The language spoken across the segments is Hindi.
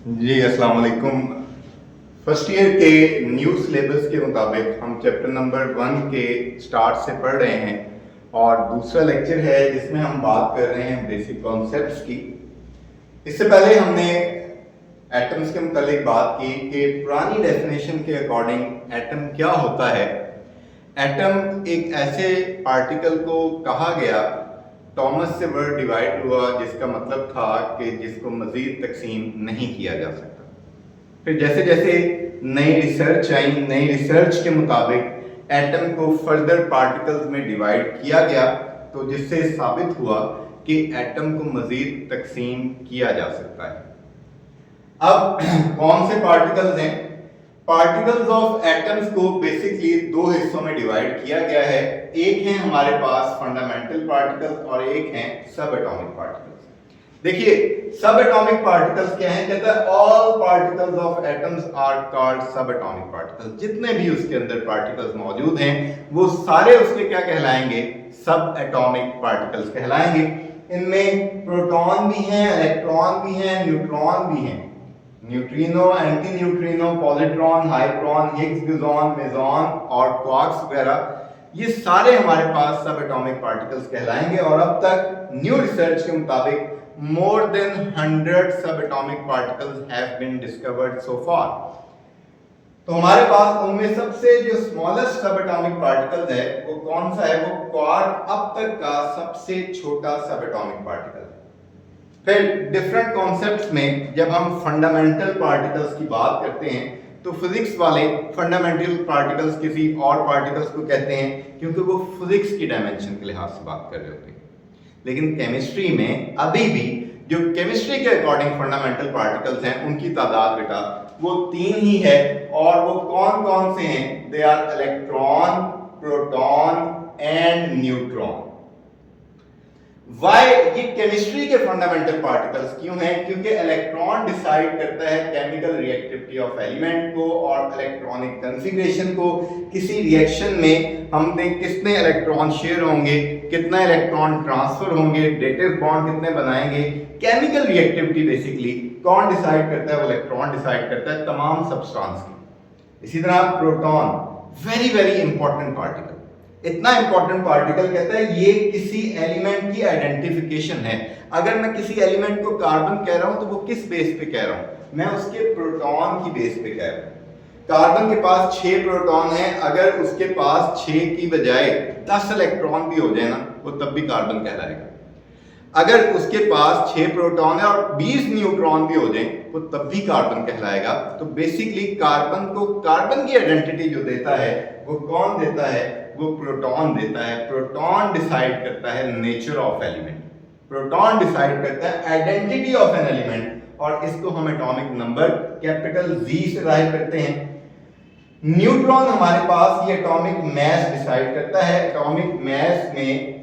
जी अस्सलाम वालेकुम। फर्स्ट ईयर के न्यू सिलेबस के मुताबिक हम चैप्टर नंबर 1 के स्टार्ट से पढ़ रहे हैं और दूसरा लेक्चर है जिसमें हम बात कर रहे हैं बेसिक कॉन्सेप्ट्स की। इससे पहले हमने एटम्स के मुतालिक बात की कि पुरानी डेफिनेशन के अकॉर्डिंग एटम क्या होता है। एटम एक ऐसे पार्टिकल को कहा गया, टॉमस से वर्ड डिवाइड हुआ जिसका मतलब था कि जिसको मजीद तकसीम नहीं किया जा सकता। फिर जैसे जैसे नई रिसर्च आई, नई रिसर्च के मुताबिक एटम को फर्दर पार्टिकल्स में डिवाइड किया गया, तो जिससे साबित हुआ कि एटम को मजीद तकसीम किया जा सकता है। अब कौन से पार्टिकल्स हैं? पार्टिकल्स ऑफ एटम्स को बेसिकली दो हिस्सों में डिवाइड किया गया है। एक है हमारे पास फंडामेंटल पार्टिकल्स और एक है सब एटॉमिक पार्टिकल्स। देखिए सब एटॉमिक पार्टिकल्स क्या हैं? कहता है all particles of atoms are called subatomic particles. जितने भी उसके अंदर पार्टिकल्स मौजूद हैं वो सारे उसके क्या कहलाएंगे? सब एटॉमिक पार्टिकल्स कहलाएंगे। इनमें प्रोटॉन भी हैं, इलेक्ट्रॉन भी हैं, न्यूट्रॉन भी हैं। Neutrino, anti neutrino, positron, hadron, Higgs boson, meson और क्वार्क्स वगैरह, ये सारे हमारे पास सब एटॉमिक पार्टिकल्स कहलाएंगे। और अब तक न्यू रिसर्च के मुताबिक more than 100 subatomic particles have been discovered so far। तो हमारे पास उनमें सबसे जो स्मॉलेस्ट सबएटॉमिक पार्टिकल है वो कौन सा है? वो क्वार्क अब तक का सबसे छोटा सबएटॉमिक पार्टिकल है। फिर डिफरेंट कॉन्सेप्ट्स में जब हम फंडामेंटल पार्टिकल्स की बात करते हैं तो फिजिक्स वाले फंडामेंटल पार्टिकल्स किसी और पार्टिकल्स को कहते हैं क्योंकि वो फिजिक्स की डायमेंशन के लिहाज से बात कर रहे होते हैं। लेकिन केमिस्ट्री में अभी भी जो केमिस्ट्री के अकॉर्डिंग फंडामेंटल पार्टिकल्स हैं उनकी तादाद बेटा वो 3 ही है। और वो कौन कौन से हैं? They are electron, proton and neutron. Why ये केमिस्ट्री के फंडामेंटल पार्टिकल्स क्यों हैं? क्योंकि इलेक्ट्रॉन डिसाइड करता है केमिकल रिएक्टिविटी ऑफ एलिमेंट को और इलेक्ट्रॉनिक कॉन्फ़िगरेशन को। किसी रिएक्शन में हमने कितने इलेक्ट्रॉन शेयर होंगे, कितना इलेक्ट्रॉन ट्रांसफर होंगे, डेटिव बॉन्ड कितने बनाएंगे, केमिकल रिएक्टिविटी बेसिकली कौन डिसाइड करता है? वो इलेक्ट्रॉन डिसाइड करता है तमाम सब्सटेंस की। इसी तरह proton, very very important particle, इतना इंपॉर्टेंट पार्टिकल कहता है ये किसी एलिमेंट की आइडेंटिफिकेशन है। अगर मैं किसी एलिमेंट को कार्बन कह रहा हूं तो वो किस बेस पे कह रहा हूं? मैं उसके प्रोटॉन की बेस पे कह रहा हूं। कार्बन के पास 6 प्रोटॉन है, अगर उसके पास 6 की बजाय 10 इलेक्ट्रॉन भी हो जाए ना वो तब भी कार्बन कहलाएगा। अगर उसके पास 6 प्रोटॉन है और 20 न्यूट्रॉन भी हो जाए वो तब भी कार्बन कहलाएगा। तो बेसिकली कार्बन को कार्बन की आइडेंटिटी जो देता है वो कौन देता है? वो प्रोटॉन देता है। प्रोटॉन डिसाइड करता है nature of element, proton decide करता है आइडेंटिटी ऑफ एन एलिमेंट और इसको हम एटॉमिक नंबर कैपिटल Z से जाहिर करते हैं। न्यूट्रॉन हमारे पास ये एटॉमिक मास डिसाइड करता है। एटॉमिक मास में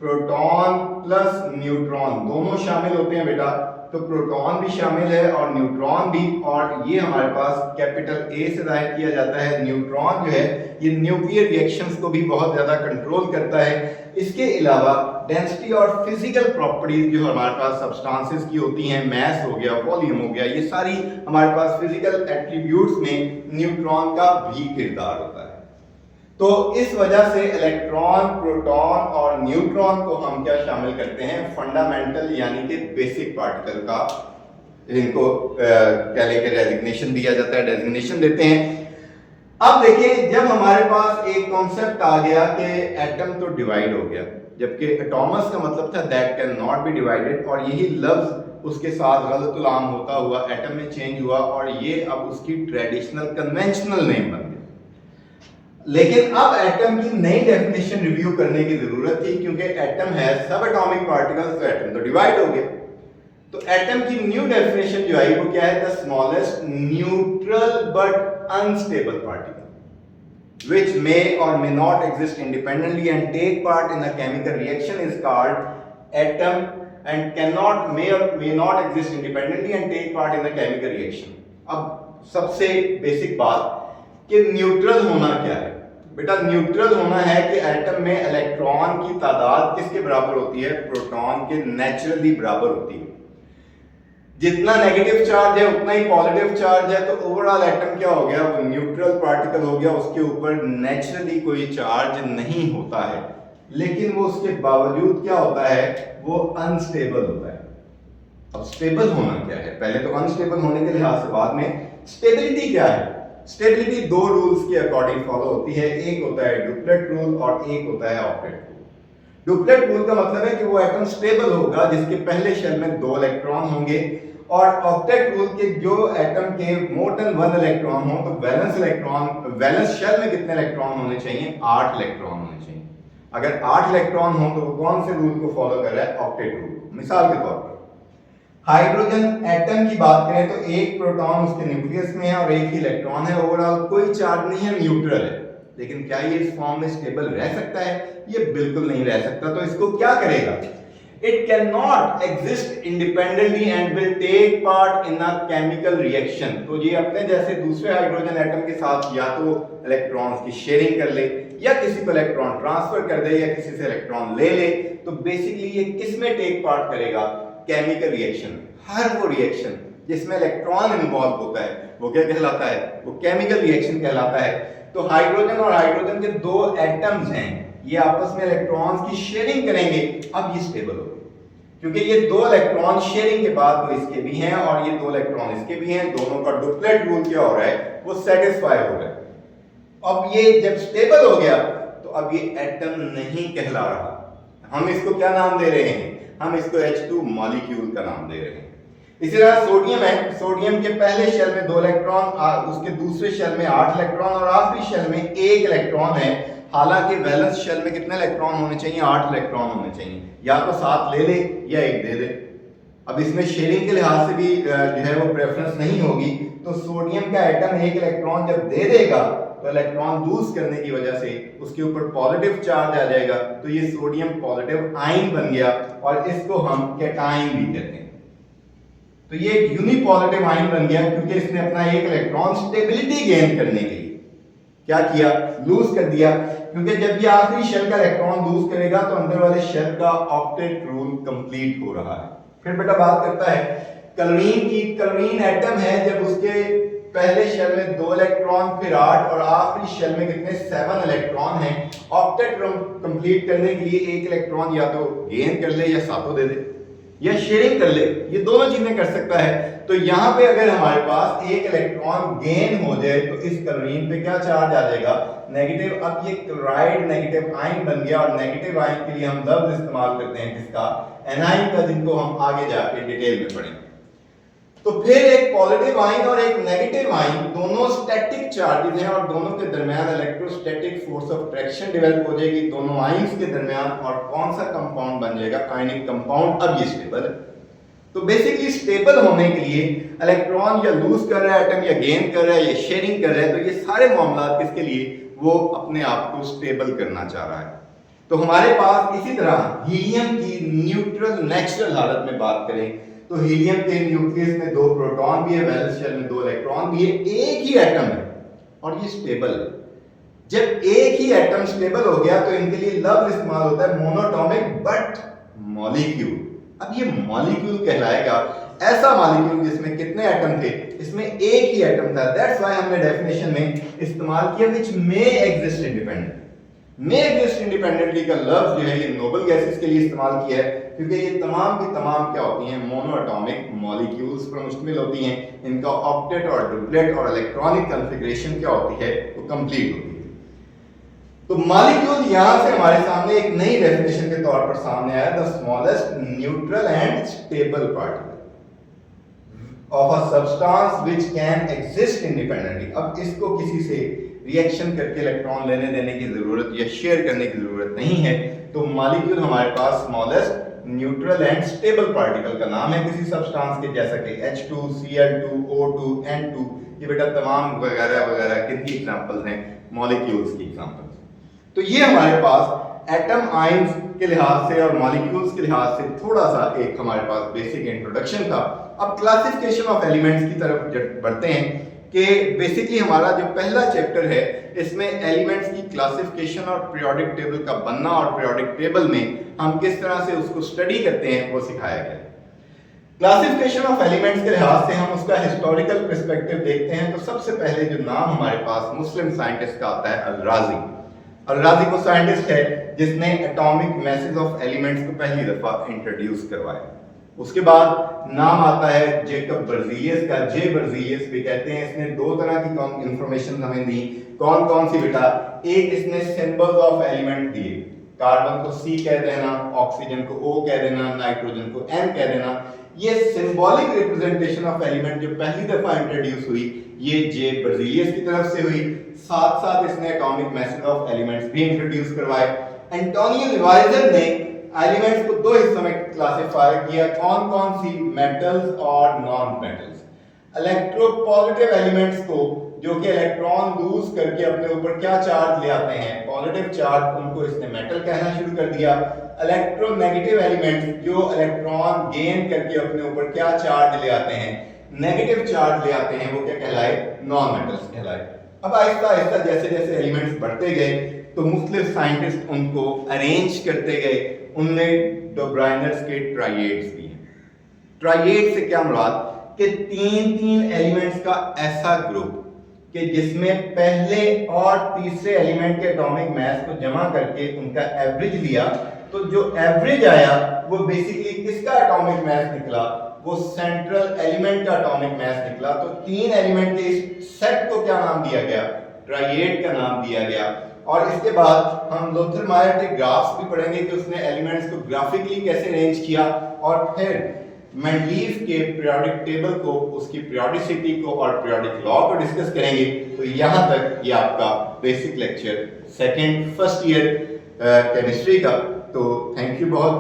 प्रोटॉन प्लस न्यूट्रॉन दोनों शामिल होते हैं बेटा, तो प्रोटॉन भी शामिल है और न्यूट्रॉन भी, और ये हमारे पास कैपिटल A से जाहिर किया जाता है। न्यूट्रॉन जो है ये न्यूक्लियर रिएक्शंस को भी बहुत ज्यादा कंट्रोल करता है। इसके अलावा डेंसिटी और फिजिकल प्रॉपर्टीज जो हमारे पास सब्सटेंसेस की होती हैं, मास हो गया, वॉल्यूम हो गया, ये सारी हमारे पास फिजिकल एट्रीब्यूट्स में न्यूट्रॉन का भी किरदार होता है। तो इस वजह से इलेक्ट्रॉन, प्रोटॉन और न्यूट्रॉन को हम क्या शामिल करते हैं? फंडामेंटल यानी कि बेसिक पार्टिकल का इनको क्या लेकर डेजिग्नेशन दिया जाता है, डेजिग्नेशन देते हैं। अब देखिए जब हमारे पास एक कॉन्सेप्ट आ गया कि एटम तो डिवाइड हो गया, जबकि एटॉमस का मतलब था that can not be divided, और यही लफ्ज उसके साथ गलतुल आम होता हुआ एटम में चेंज हुआ और ये अब उसकी ट्रेडिशनल कन्वेंशनल नेम बन गया। लेकिन अब एटम की नई डेफिनेशन रिव्यू करने की जरूरत थी क्योंकि एटम है सब एटॉमिक पार्टिकल्स, तो एटम तो डिवाइड हो गया। तो एटम की न्यू डेफिनेशन जो आई वो क्या है? The smallest neutral but unstable particle which may or may not exist independently and take part in a chemical reaction is called atom and cannot may or may not exist independently and take part in a chemical reaction। अब सबसे बेसिक बात कि न्यूट्रल होना क्या है बेटा? न्यूट्रल होना है कि एटम में इलेक्ट्रॉन की तादाद किसके बराबर होती है? प्रोटॉन के नेचुरली बराबर होती है। जितना नेगेटिव चार्ज है उतना ही पॉजिटिव चार्ज है, तो ओवरऑल एटम क्या हो गया, वो न्यूट्रल पार्टिकल हो गया, उसके ऊपर नेचुरली कोई चार्ज नहीं होता है। लेकिन वो उसके बावजूद क्या होता है, वो अनस्टेबल होता है। अब स्टेबल होना क्या है, पहले तो अनस्टेबल होने के लिहाज से, बाद में स्टेबिलिटी क्या है। स्टेबिलिटी दो रूल्स के अकॉर्डिंग फॉलो होती है, एक होता है डुप्लेट रूल और एक होता है ऑक्टेट रूल। डुप्लेट रूल का मतलब है कि वो एटम स्टेबल होगा जिसके पहले शेल में 2 इलेक्ट्रॉन होंगे, और ऑक्टेट रूल के जो एटम के मोर देन 1 इलेक्ट्रॉन हो, तो वैलेंस शेल में कितने इलेक्ट्रॉन होने चाहिए, 8 इलेक्ट्रॉन होने चाहिए। अगर 8 इलेक्ट्रॉन हो तो वो कौन से रूल को फॉलो कर रहा है, ऑक्टेट रूल। मिसाल के तौर पर हाइड्रोजन एटम की बात करें तो एक प्रोटॉन उसके न्यूक्लियस में है और एक ही इलेक्ट्रॉन है, ओवरऑल कोई चार्ज नहीं है, न्यूट्रल है। लेकिन क्या ये इस फॉर्म में स्टेबल रह सकता है, ये बिल्कुल नहीं रह सकता। तो इसको क्या करेगा, it can not exist independently and will take part in a chemical reaction. तो ये अपने जैसे दूसरे हाइड्रोजन एटम के साथ या तो इलेक्ट्रॉन्स की शेयरिंग कर ले, या किसी को इलेक्ट्रॉन ट्रांसफर कर दे, या किसी से इलेक्ट्रॉन ले ले। तो बेसिकली ये किस में टेक पार्ट करेगा, केमिकल रिएक्शन। हर वो रिएक्शन जिसमें इलेक्ट्रॉन इन्वॉल्व होता है वो क्या कहलाता है, वो केमिकल रिएक्शन कहलाता है। तो हाइड्रोजन और हाइड्रोजन के 2 एटम्स हैं, ये आपस में इलेक्ट्रॉन्स की शेयरिंग करेंगे, अब ये स्टेबल होगा क्योंकि ये 2 इलेक्ट्रॉन शेयरिंग के बाद तो इसके भी हैं और ये 2 इलेक्ट्रॉन इसके भी हैं, दोनों का डुप्लेट रूल क्या हो रहा है, वो सेटिस्फाई हो रहा है। अब ये जब स्टेबल हो गया तो अब ये एटम नहीं कहला रहा, हम इसको क्या नाम दे रहे हैं, हम इसको H2 मॉलिक्यूल का नाम दे रहे हैं। इसी तरह सोडियम है, सोडियम के पहले शेल में 2 इलेक्ट्रॉन, उसके दूसरे शेल में 8 इलेक्ट्रॉन और आखिरी शेल में 1 इलेक्ट्रॉन है। हालांकि वैलेंस शेल में कितने इलेक्ट्रॉन होने चाहिए, 8 इलेक्ट्रॉन होने चाहिए, या तो 7 ले ले या 1 दे दे। अब इसमें शेयरिंग के लिहाज से भी जो है वो प्रेफरेंस नहीं होगी, तो सोडियम का एटम 1 इलेक्ट्रॉन जब दे देगा तो इलेक्ट्रॉन लूज करने की वजह से उसके ऊपर पॉजिटिव चार्ज आ जाएगा, तो ये सोडियम पॉजिटिव आयन बन गया और इसको हम कैटायन भी कहते हैं। तो ये एक यूनिपॉजिटिव आयन बन गया क्योंकि इसने अपना 1 इलेक्ट्रॉन स्टेबिलिटी गेन करने के लिए क्या किया, लूज कर दिया। क्योंकि जब ये आखिरी शेल का इलेक्ट्रॉन लूज करेगा तो अंदर वाले शेल का ऑक्टेट रूल कंप्लीट हो रहा है। फिर बेटा बात करता है क्लोरीन की। क्लोरीन एटम है, जब उसके पहले शेल में 2 इलेक्ट्रॉन, फिर 8 और आखिरी शेल में कितने 7 इलेक्ट्रॉन हैं। ऑक्टेट कंप्लीट करने के लिए 1 इलेक्ट्रॉन या तो गेन कर ले या सातों दे दे या शेयरिंग कर ले, ये दोनों चीजें कर सकता है। तो यहां पे अगर हमारे पास 1 इलेक्ट्रॉन गेन हो जाए तो इस क्लोरीन पे क्या चार्ज आ जाएगा, नेगेटिव। अब ये क्लोराइड नेगेटिव आयन बन गया और नेगेटिव आयन के लिए हम लफ्ज इस्तेमाल करते हैं किसका, एनाइन का, जिनको हम आगे जाके डिटेल में पढ़ेंगे। तो फिर एक पॉजिटिव आयन और एक नेगेटिव आयन दोनों स्टैटिक चार्जेस हैं और दोनों के दरमियान electrostatic force of attraction develop हो जाएगी दोनों आयंस के दरमियान, और कौन सा कंपाउंड बन जाएगा, आयनिक कंपाउंड। अब ये स्टेबल है। तो बेसिकली स्टेबल होने के लिए इलेक्ट्रॉन या लूज कर रहा है एटम, या गेन कर रहा है, या शेयरिंग कर रहा है, तो ये सारे मामला किसके लिए, वो अपने आप को स्टेबल करना चाह रहा है। तो हमारे पास इसी तरह हीलियम की न्यूट्रल नेचुरल हालत में बात करें तो हीलियम के न्यूक्लियस में 2 प्रोटॉन भी है, वैलेंस शेल में 2 इलेक्ट्रॉन भी है, एक ही एटम है और ये स्टेबल है। जब एक ही एटम स्टेबल हो गया तो इनके लिए लफ्ज इस्तेमाल होता है मोनोटॉमिक बट मॉलिक्यूल। अब ये मॉलिक्यूल कहलाएगा ऐसा मॉलिक्यूल जिसमें कितने एटम थे, इसमें एक ही एटम था। दैट्स व्हाई हमने डेफिनेशन में इस्तेमाल किया which may exist independently. May exist independently का लफ्ज जो है ये नोबल गैसेस के लिए इस्तेमाल किया है क्योंकि ये तमाम की तमाम क्या होती हैं, मोनोएटॉमिक मॉलिक्यूल्स पर मुश्तमिल होती हैं। इनका ऑक्टेट और डुप्लेट और इलेक्ट्रॉनिक कॉन्फ़िगरेशन क्या होती है, वो कंप्लीट होती है। तो मॉलिक्यूल यहां से हमारे सामने एक नई डेफिनेशन के तौर पर सामने आया, the smallest neutral and stable particle of a substance which can exist independently. अब इसको किसी से रिएक्शन करके इलेक्ट्रॉन लेने देने की जरूरत या शेयर करने की जरूरत नहीं है। तो मॉलिक्यूल हमारे पास smallest neutral and stable particle का नाम है किसी सब्सटेंस के, जैसा कि H2, Cl2, O2, N2। ये बेटा तमाम वगैरह वगैरह किनकी एग्जांपल्स हैं, मॉलिक्यूल्स की एग्जांपल्स। तो ये हमारे पास एटम आयंस के लिहाज से और मॉलिक्यूल्स के लिहाज से थोड़ा सा एक हमारे पास बेसिक इंट्रोडक्शन था। अब क्लासिफिकेशन ऑफ एलिमेंट्स की तरफ बढ़ते हैं कि बेसिकली हमारा जो पहला चैप्टर है इसमें एलिमेंट्स की क्लासिफिकेशन और पीरियोडिक टेबल का बनना और पीरियोडिक टेबल में हम किस तरह से उसको स्टडी करते हैं वो सिखाया गया। क्लासिफिकेशन ऑफ एलिमेंट्स के लिहाज से हम उसका हिस्टोरिकल पर्सपेक्टिव देखते हैं तो सबसे पहले जो नाम हमारे पास मुस्लिम साइंटिस्ट का आता है अल-राज़ी। अल-राज़ी वो साइंटिस्ट है जिसने एटॉमिक मैसेज ऑफ एलिमेंट्स को पहली दफा इंट्रोड्यूस करवाया। उसके बाद नाम आता है जेकब बर्जीलियस का, जे बर्जीलियस भी कहते हैं। इसने दो तरह की इंफॉर्मेशन हमें दी। कौन कौन सी बेटा? एक इसने सिंबल्स ऑफ एलिमेंट दिए, कार्बन को C कह देना, ऑक्सीजन को O कह देना, नाइट्रोजन को N कह देना। ये सिंबॉलिक रिप्रेजेंटेशन ऑफ एलिमेंट जो पहली दफा इंट्रोड्यूस हुई ये जे बर्जीलियस की तरफ से हुई। साथ साथ इसने एटॉमिक मैसेज ऑफ एलिमेंट्स भी इंट्रोड्यूस करवाए। एंटोनियो लिवाइजर ने एलिमेंट्स को दो हिस्सों में क्लासिफाई किया, कौन कौन सी? मेटल्स और नॉन मेटल्स। इलेक्ट्रोपॉजिटिव एलिमेंट्स को जो कि इलेक्ट्रॉन लूज करके अपने ऊपर क्या चार्ज ले आते हैं, पॉजिटिव चार्ज, उनको इसने मेटल कहना शुरू कर दिया। इलेक्ट्रोनेगेटिव एलिमेंट्स जो इलेक्ट्रॉन गेन करके अपने ऊपर क्या चार्ज ले आते हैं, नेगेटिव चार्ज ले आते हैं, वो क्या कहलाए? नॉन मेटल्स कहलाए। अब आहिस्ता आहिस्ता जैसे जैसे एलिमेंट्स बढ़ते गए तो मुख्तलिफ साइंटिस्ट उनको अरेंज करते गए। उनने डोब्राइनर्स के ट्राइएड्स दिए। ट्राइएड से क्या मुराद? कि तीन तीन एलिमेंट्स का ऐसा ग्रुप कि जिसमें पहले और तीसरे एलिमेंट के एटॉमिक मास को जमा करके उनका एवरेज लिया, तो जो एवरेज आया वो बेसिकली किसका एटॉमिक मास निकला? वो सेंट्रल एलिमेंट का एटॉमिक मास निकला। तो तीन एलिमेंट के इस सेट को क्या नाम दिया गया? ट्राइएड का नाम दिया गया। और इसके बाद हम लोथर मायर के ग्राफ्स भी पढ़ेंगे कि उसने एलिमेंट्स को ग्राफिकली कैसे अरेंज किया। और फिर मेंडलीव के पीरियोडिक टेबल को, उसकी पीरियोडिसिटी को और पीरियोडिक लॉ को डिस्कस करेंगे। तो यहाँ तक ये आपका basic lecture first year chemistry का। तो थैंक यू बहुत।